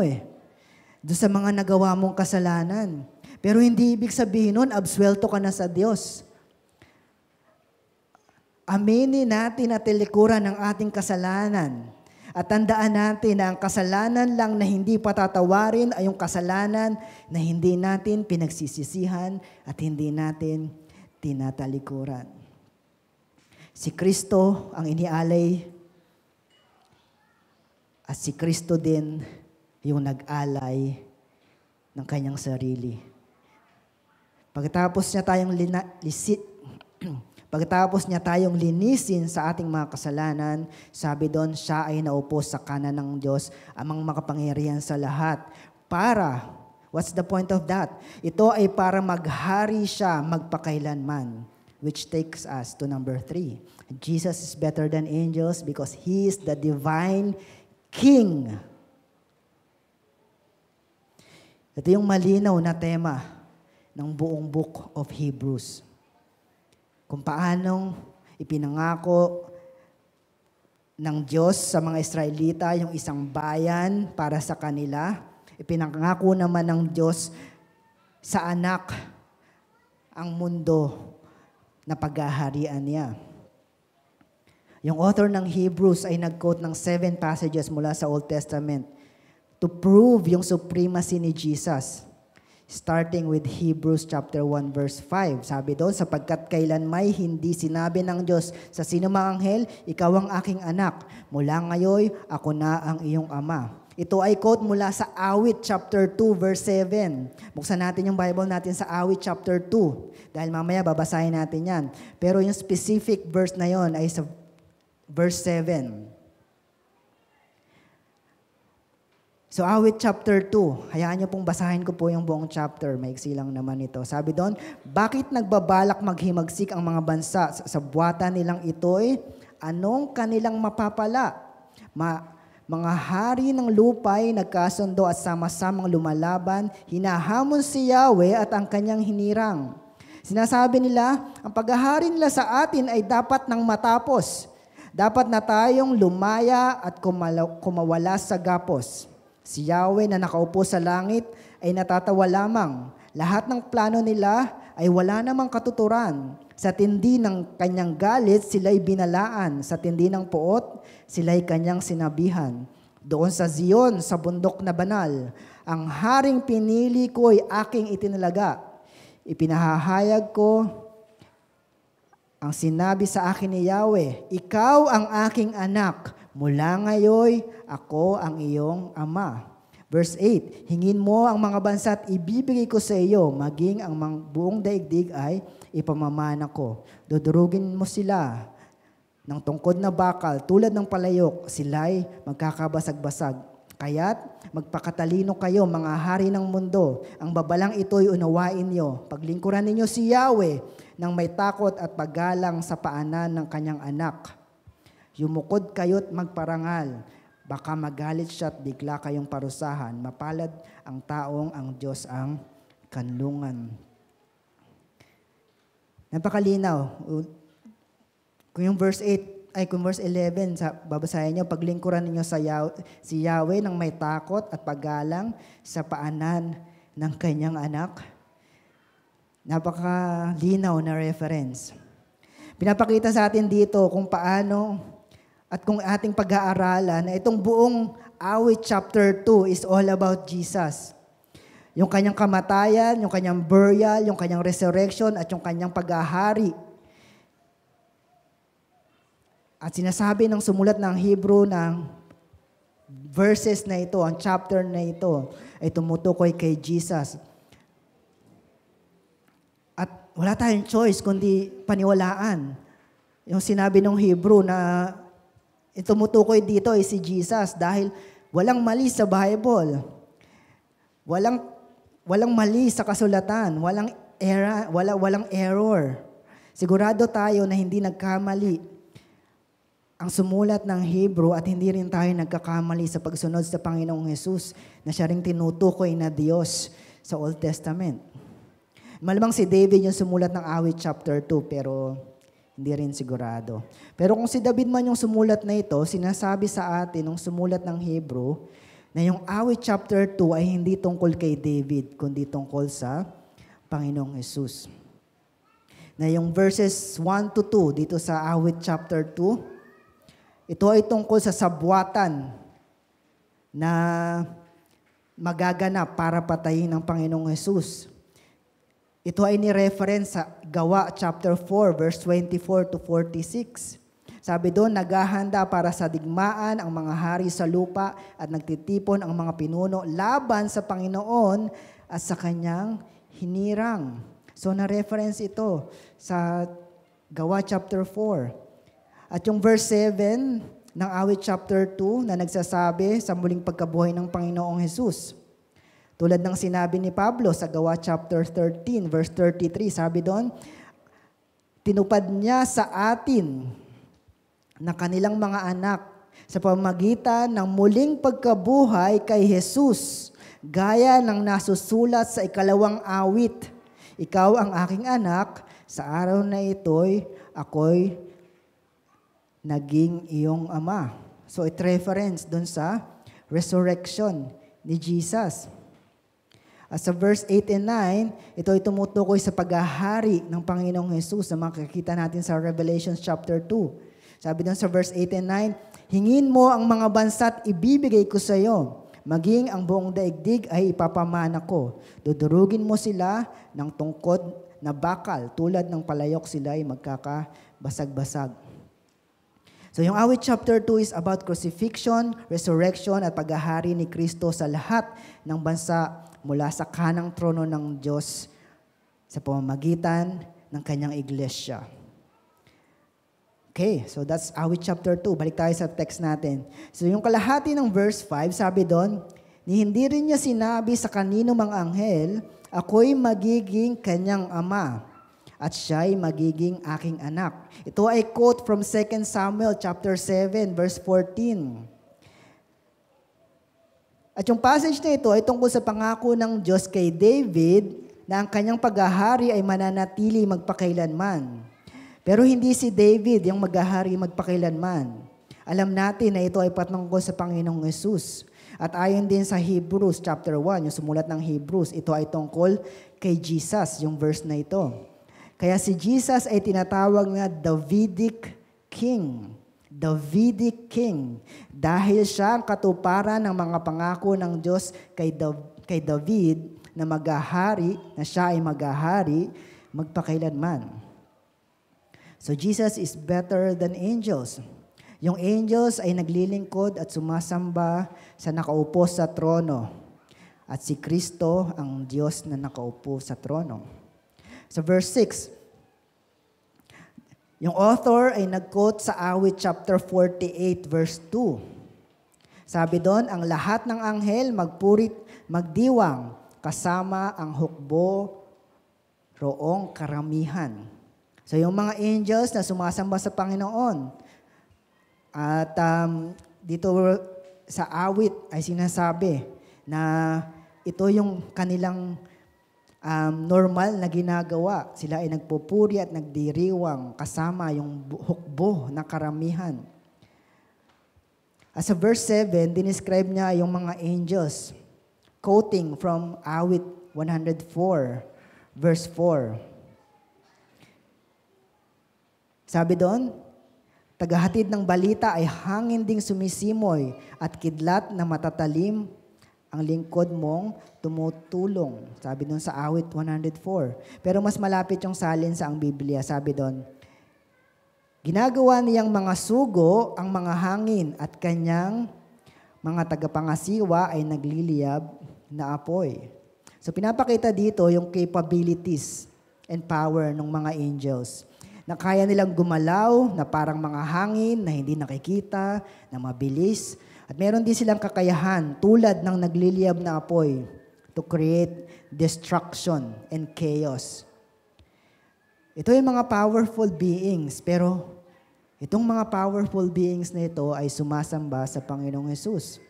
doon sa mga nagawa mong kasalanan. Pero hindi ibig sabihin nun, absuelto ka na sa Diyos. Aminin natin at tilikuran ang ating kasalanan. At tandaan natin na ang kasalanan lang na hindi patatawarin ay yung kasalanan na hindi natin pinagsisisihan at hindi natin tinatalikuran. Si Kristo ang inialay at si Kristo din yung nag-alay ng kanyang sarili. Pagkatapos niya tayong linisin sa ating mga kasalanan, sabi doon, siya ay naupo sa kanan ng Diyos, amang makapangyarihan sa lahat. Para, what's the point of that? Ito ay para maghari siya magpakailanman, which takes us to number 3. Jesus is better than angels because He is the divine King. Ito yung malinaw na tema ng buong book of Hebrews. Kung paanong ipinangako ng Diyos sa mga Israelita yung isang bayan para sa kanila. Ipinangako naman ng Diyos sa anak ang mundo na paghaharian niya. Yung author ng Hebrews ay nag-quote ng 7 passages mula sa Old Testament to prove yung supremacy ni Jesus. Starting with Hebrews chapter 1 verse 5. Sabi doon, sapagkat kailanmay hindi sinabi ng Diyos sa sinumang anghel, ikaw ang aking anak. Mula ngayon, ako na ang iyong ama. Ito ay quote mula sa Awit chapter 2 verse 7. Buksan natin yung Bible natin sa Awit chapter 2. Dahil mamaya babasahin natin yan. Pero yung specific verse na yon ay sa verse 7. So, Awit chapter 2, hayaan niyo pong basahin ko po yung buong chapter. Maiksi lang naman ito. Sabi doon, bakit nagbabalak maghimagsik ang mga bansa sa buwatan nilang ito'y anong kanilang mapapala? Mga hari ng lupay nagkasundo at sama-samang lumalaban, hinahamon si Yahweh at ang kanyang hinirang. Sinasabi nila, ang paghahari nila sa atin ay dapat nang matapos. Dapat na tayong lumaya at kumawala sa gapos. Si Yahweh na nakaupo sa langit ay natatawa lamang. Lahat ng plano nila ay wala namang katuturan. Sa tindi ng kanyang galit, sila'y binalaan. Sa tindi ng puot, sila'y kanyang sinabihan. Doon sa Zion, sa bundok na banal, ang haring pinili ko'y aking itinalaga. Ipinahahayag ko ang sinabi sa akin ni Yahweh, ikaw ang aking anak. Mula ngayon, ako ang iyong ama. Verse 8, hingin mo ang mga bansa at ibibigay ko sa iyo, maging ang buong daigdig ay ipamamana ko. Dudurugin mo sila ng tungkod na bakal, tulad ng palayok, sila'y magkakabasag-basag. Kaya't magpakatalino kayo, mga hari ng mundo. Ang babalang ito'y unawain niyo. Paglingkuran ninyo si Yahweh nang may takot at paggalang sa paanan ng kanyang anak. Yumukod kayo't magparangal. Baka magalit siya at bigla kayong parusahan. Mapalad ang taong ang Diyos ang kanlungan. Napakalinaw. Kung yung verse 8, kung verse 11, babasahin niyo, paglingkuran ninyo si Yahweh nang may takot at paggalang sa paanan ng kanyang anak. Napakalinaw na reference. Pinapakita sa atin dito kung paano at kung ating pag-aaralan na itong buong awit chapter 2 is all about Jesus. Yung kanyang kamatayan, yung kanyang burial, yung kanyang resurrection, at yung kanyang paghahari. At sinasabi ng sumulat ng Hebrew ng verses na ito, ang chapter na ito, ay tumutukoy kay Jesus. At wala tayong choice kundi paniwalaan. Yung sinabi ng Hebrew na tumutukoy dito ay si Jesus dahil walang mali sa Bible. Walang mali sa kasulatan, walang error. Sigurado tayo na hindi nagkamali ang sumulat ng Hebrew at hindi rin tayo nagkakamali sa pagsunod sa Panginoong Hesus na siya ring tinutukoy na Diyos sa Old Testament. Malamang si David yung sumulat ng awit chapter 2 pero hindi rin sigurado. Pero kung si David man yung sumulat na ito, sinasabi sa atin ng sumulat ng Hebrew na yung awit chapter 2 ay hindi tungkol kay David, kundi tungkol sa Panginoong Hesus. Na yung verses 1 to 2 dito sa awit chapter 2, ito ay tungkol sa sabwatan na magaganap para patayin ng Panginoong Hesus. Ito ay ni-reference sa Gawa chapter 4 verse 24 to 46. Sabi doon, naghahanda para sa digmaan ang mga hari sa lupa at nagtitipon ang mga pinuno laban sa Panginoon at sa kanyang hinirang. So na-reference ito sa Gawa chapter 4. At yung verse 7 ng awit chapter 2 na nagsasabi sa muling pagkabuhay ng Panginoong Hesus. Tulad ng sinabi ni Pablo sa Gawa chapter 13 verse 33, sabi doon, tinupad niya sa atin na kanilang mga anak sa pamamagitan ng muling pagkabuhay kay Jesus, gaya ng nasusulat sa 2 awit. Ikaw ang aking anak, sa araw na ito'y ako'y naging iyong ama. So it reference doon sa resurrection ni Jesus. At sa verse 8 and 9, ito ay tumutukoy sa paghahari ng Panginoong Hesus na makikita natin sa Revelation chapter 2. Sabi doon sa verse 8 and 9, hingin mo ang mga bansa at ibibigay ko sa iyo. Maging ang buong daigdig ay ipapamana ko. Dudurugin mo sila ng tungkod na bakal. Tulad ng palayok sila ay magkakabasag-basag. So yung awit chapter 2 is about crucifixion, resurrection at paghahari ni Kristo sa lahat ng bansa mula sa kanang trono ng Diyos sa pamamagitan ng kanyang iglesia. Okay, so that's awit chapter 2. Balik tayo sa text natin. So yung kalahati ng verse 5, sabi doon, ni hindi rin niya sinabi sa kanino mang anghel, ako'y magiging kanyang ama at siya'y magiging aking anak. Ito ay quote from 2 Samuel chapter 7 verse 14. At yung passage na ito ay tungkol sa pangako ng Diyos kay David na ang kanyang paghahari ay mananatili magpakailanman. Pero hindi si David yung maghahari magpakailanman. Alam natin na ito ay patungkol sa Panginoong Hesus. At ayon din sa Hebrews chapter 1, yung sumulat ng Hebrews, ito ay tungkol kay Jesus, yung verse na ito. Kaya si Jesus ay tinatawag na Davidic King. Davidic King. Dahil siya ang katuparan ng mga pangako ng Diyos kay David na maghahari, na siya ay maghahari magpakailanman. So Jesus is better than angels. Yung angels ay naglilingkod at sumasamba sa nakaupo sa trono. At si Kristo ang Diyos na nakaupo sa trono. So verse 6, yung author ay nag-quote sa awit chapter 48 verse 2. Sabi doon, ang lahat ng anghel magpurit, magdiwang, kasama ang hukbo roong karamihan. So yung mga angels na sumasamba sa Panginoon. At dito sa awit ay sinasabi na ito yung kanilang normal na ginagawa. Sila ay nagpupuri at nagdiriwang kasama yung hukbo na karamihan. As sa verse 7, dinescribe niya yung mga angels, quoting from awit 104, verse 4. Sabi doon, tagahatid ng balita ay hangin ding sumisimoy at kidlat na matatalim ang lingkod mong tumutulong. Sabi doon sa awit 104. Pero mas malapit yung salin sa ang Biblia. Sabi doon, ginagawa niyang mga sugo ang mga hangin at kanyang mga tagapangasiwa ay nagliliyab na apoy. So pinapakita dito yung capabilities and power ng mga angels. Na kaya nilang gumalaw na parang mga hangin na hindi nakikita, na mabilis. At meron din silang kakayahan tulad ng nagliliyab na apoy to create destruction and chaos. Ito yung mga powerful beings, pero itong mga powerful beings na ito ay sumasamba sa Panginoong Hesus.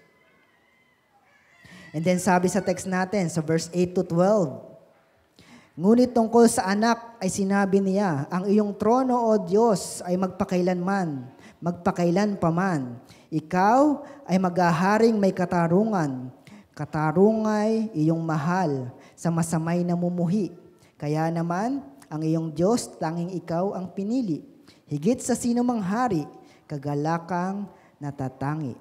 And then sabi sa text natin, sa verse 8 to 12, ngunit tungkol sa anak ay sinabi niya, ang iyong trono, O Diyos, ay magpakailanman, magpakailan paman. Ikaw ay maghaharing may katarungan. Katarungay iyong mahal sa masamay na mumuhi. Kaya naman, ang iyong Diyos, tanging ikaw ang pinili. Higit sa sinumang hari, kagalakang natatangi.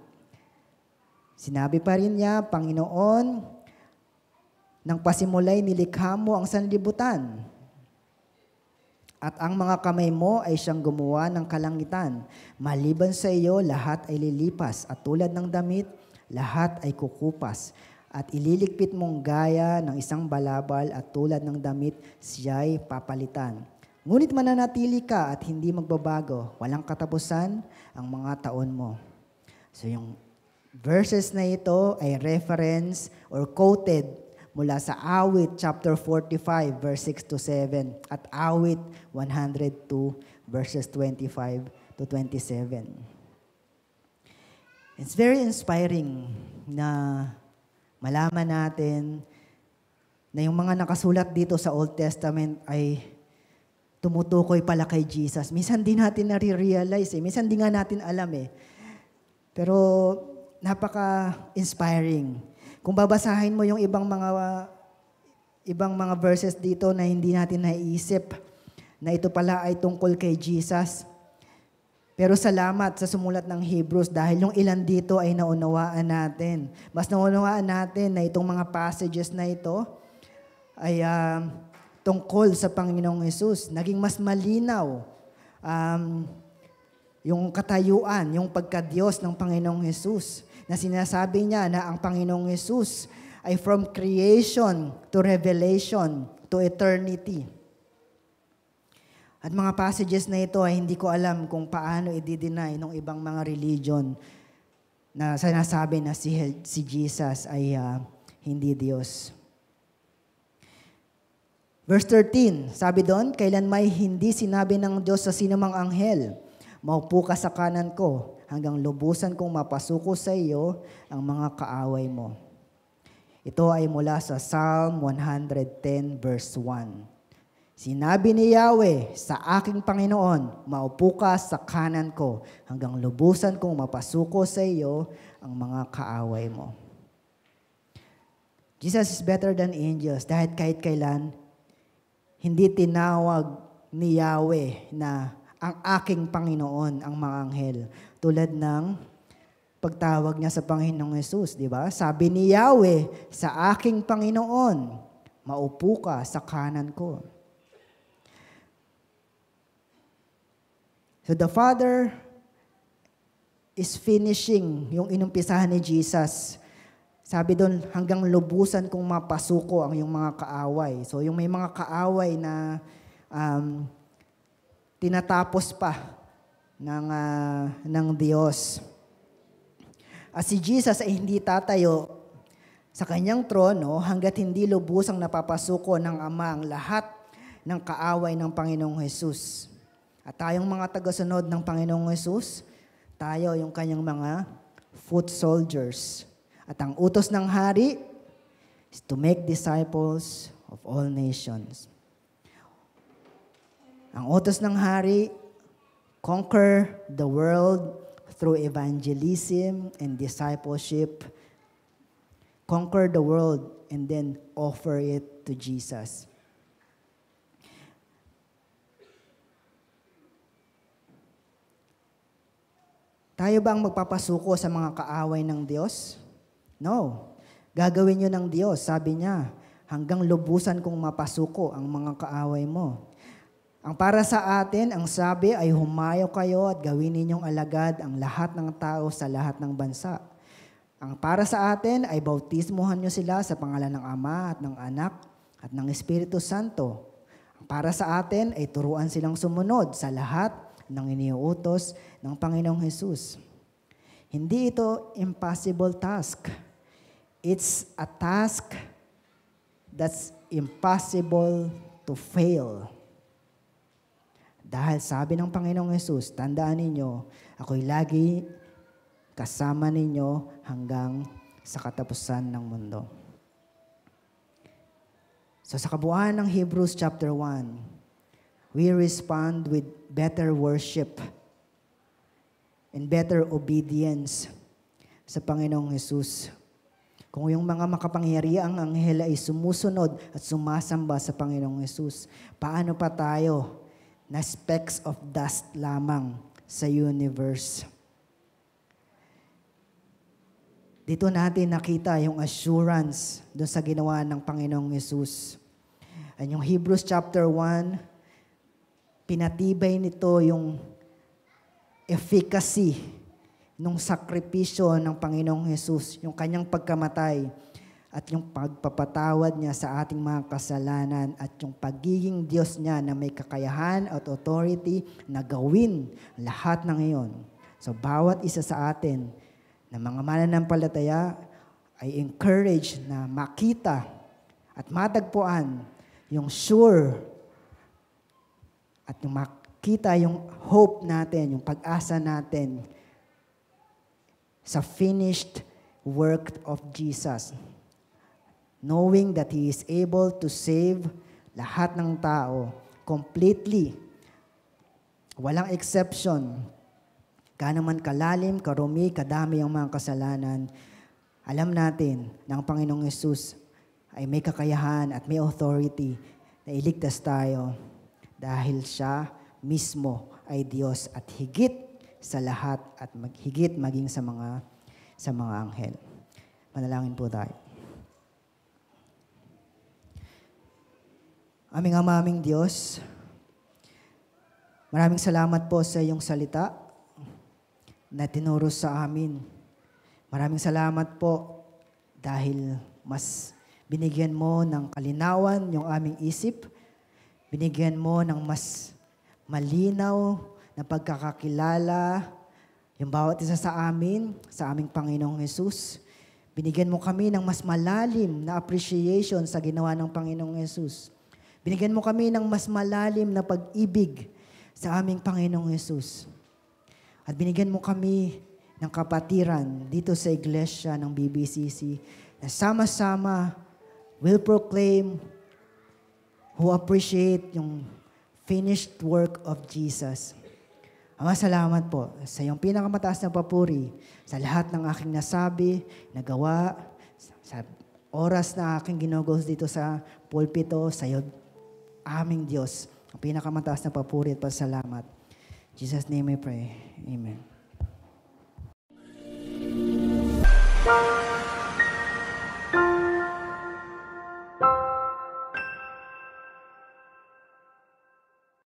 Sinabi pa rin niya, Panginoon, nang pasimulay nilikha mo ang sanlibutan. At ang mga kamay mo ay siyang gumawa ng kalangitan. Maliban sa iyo, lahat ay lilipas. At tulad ng damit, lahat ay kukupas. At ililigpit mong gaya ng isang balabal at tulad ng damit, siya'y papalitan. Ngunit mananatili ka at hindi magbabago. Walang katapusan ang mga taon mo. So yung verses na ito ay reference or quoted mula sa Awit chapter 45 verse 6 to 7 at Awit 102 verses 25 to 27. It's very inspiring na malaman natin na yung mga nakasulat dito sa Old Testament ay tumutukoy pala kay Jesus. Minsan di natin nare-realize minsan di nga natin alam Pero napaka-inspiring. Kung babasahin mo yung ibang mga verses dito na hindi natin naiisip na ito pala ay tungkol kay Jesus. Pero salamat sa sumulat ng Hebrews dahil yung ilan dito ay naunawaan natin. Mas naunawaan natin na itong mga passages na ito ay tungkol sa Panginoong Hesus. Naging mas malinaw yung katayuan, yung pagka-Diyos ng Panginoong Hesus. Na sinasabi niya na ang Panginoong Hesus ay from creation to revelation to eternity. At mga passages na ito ay hindi ko alam kung paano i-deny ng ibang mga religion na sinasabi na si Jesus ay hindi Diyos. Verse 13, sabi doon, kailan may hindi sinabi ng Diyos sa sinumang anghel, maupo ka sa kanan ko, hanggang lubusan kong mapasuko sa iyo ang mga kaaway mo. Ito ay mula sa Psalm 110 verse 1. Sinabi ni Yahweh sa aking Panginoon, maupo ka sa kanan ko, hanggang lubusan kong mapasuko sa iyo ang mga kaaway mo. Jesus is better than angels dahil kahit kailan, hindi tinawag ni Yahweh na ang aking Panginoon, ang mga anghel. Tulad ng pagtawag niya sa Panginoong Hesus, di ba? Sabi ni Yahweh, sa aking Panginoon, maupo ka sa kanan ko. So the Father is finishing yung inumpisahan ni Jesus. Sabi doon, hanggang lubusan kong mapasuko ang yung mga kaaway. So yung may mga kaaway na tinatapos pa ng Diyos. At si Jesus ay hindi tatayo sa kanyang trono hanggat hindi lubusang napapasuko ng Ama ang lahat ng kaaway ng Panginoong Hesus. At tayong mga tagasunod ng Panginoong Hesus, tayo yung kanyang mga foot soldiers. At ang utos ng hari is to make disciples of all nations. Ang utos ng hari, conquer the world through evangelism and discipleship. Conquer the world and then offer it to Jesus. Tayo ba ang magpapasuko sa mga kaaway ng Diyos? No. Gagawin nyo ng Diyos. Sabi niya, hanggang lubusan kong mapasuko ang mga kaaway mo. Ang para sa atin, ang sabi ay humayo kayo at gawin ninyong alagad ang lahat ng tao sa lahat ng bansa. Ang para sa atin ay bautismuhan nyo sila sa pangalan ng Ama at ng Anak at ng Espiritu Santo. Ang para sa atin ay turuan silang sumunod sa lahat ng iniuutos ng Panginoong Hesus. Hindi ito impossible task. It's a task that's impossible to fail. Dahil sabi ng Panginoong Hesus, tandaan ninyo, ako'y lagi kasama ninyo hanggang sa katapusan ng mundo. So sa kabuuan ng Hebrews chapter 1, we respond with better worship and better obedience sa Panginoong Hesus. Kung yung mga makapangyariang anghel ay sumusunod at sumasamba sa Panginoong Hesus, paano pa tayo na specks of dust lamang sa universe? Dito natin nakita yung assurance doon sa ginawa ng Panginoong Hesus. At yung Hebrews chapter 1, pinatibay nito yung efficacy ng sakripisyo ng Panginoong Hesus, yung kanyang pagkamatay at yung pagpapatawad niya sa ating mga kasalanan at yung pagiging Diyos niya na may kakayahan at authority na gawin lahat ng iyon. So bawat isa sa atin na mga mananampalataya ay encouraged na makita at matagpuan yung sure at yung makita yung hope natin, yung pag-asa natin sa finished work of Jesus. Knowing that He is able to save lahat ng tao completely. Walang exception. Gaano man kalalim, karumi, kadami ang mga kasalanan, alam natin na ang Panginoong Hesus ay may kakayahan at may authority na iligtas tayo. Dahil siya mismo ay Diyos at higit sa lahat at higit maging sa mga anghel. Manalangin po tayo. Aming Ama, aming Diyos, maraming salamat po sa iyong salita na tinuro sa amin. Maraming salamat po dahil mas binigyan mo ng kalinawan yung aming isip. Binigyan mo ng mas malinaw na pagkakakilala yung bawat isa sa amin, sa aming Panginoong Hesus. Binigyan mo kami ng mas malalim na appreciation sa ginawa ng Panginoong Hesus. Binigyan mo kami ng mas malalim na pag-ibig sa aming Panginoong Hesus. At binigyan mo kami ng kapatiran dito sa iglesia ng BBCC na sama-sama will proclaim who appreciate yung finished work of Jesus. Ama, salamat po sa iyong pinakamataas na papuri sa lahat ng aking nasabi, nagawa, sa oras na aking ginugos dito sa pulpito, sa iyo, aming Diyos. Ang pinakamataas na papuri at pasalamat. In Jesus' name I pray. Amen.